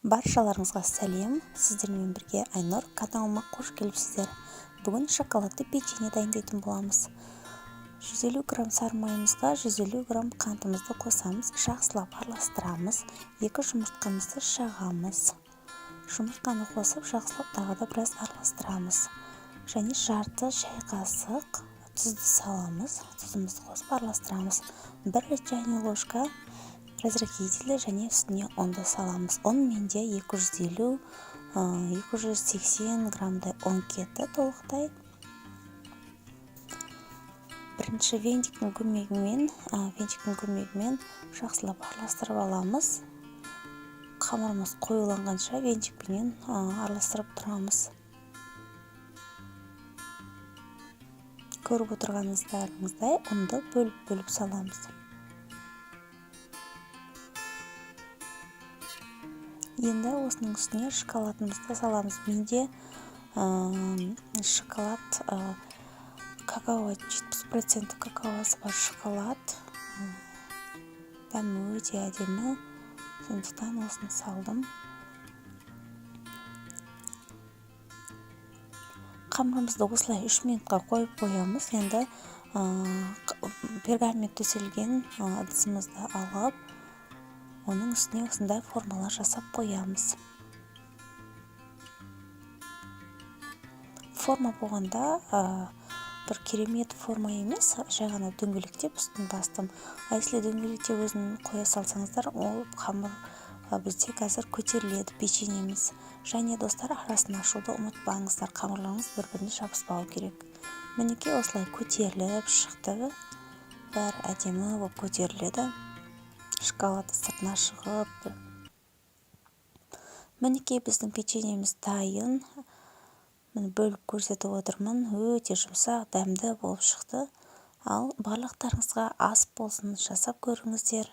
Баршаларыңызға сәлем, сіздермен бірге Айнұр каналыма қош келіпсіздер. Бүгін шоколадты печенье дайындайтын боламыз. 150 грамм сары майымызға 150 грамм қантымызды қосамыз, жақсылап араластырамыз. 2 жұмыртқамызды жағамыз. Жұмыртқаны қосып, жақсылап тағы да біраз араластырамыз. Және жарты шай қасық тұзды саламыз. Тұзымызды қосып араластырамыз. 1 чайный ложка разрыхлитель және үстіне ұнды саламыз. ұн менде 250-280 граммдай ұн кетті толықтай. Бірінші венчиктің көмегімен жақсылап араластырып аламыз. Қамырымыз қоюланғанша венчикпенен араластырып тұрамыз. Көріп отырғаныңыздай ұнды бөліп саламыз. Енді осының үстіне шоколадымызды саламыз. Менде шоколад какао 70% какаосы бар шоколад. Дәмі өте әдемі. Сондықтан осыны салдым. Қамырымызды осылай 3 минутқа қойып қоямыз. Енді пергамент төселген ыдысымызды алып, оның үстіне осындай формалар жасап қоямыз. Форма болғанда бір керемет форма емес, жай ғана дөңгелектеп үстін бастым. Если дөңгелектеп өзін қоя салсаңыздар, ол қамыр бізде қазір көтеріледі печеньеміз. Және достар, арасын ашуды ұмытпаңыздар, қамырларыңыз бір-біріне жабыспауы керек. Мінекей осылай көтеріліп шықты. Бәрі әдемі болып көтеріледі. Шоколады сыртына шығып. Мінекей біздің печеньеміз дайын. Мен бөліп көрсетіп отырмын. Өте жұмсақ, дәмді болып шықты. Ал барлықтарыңызға ас болсын, жасап көріңіздер.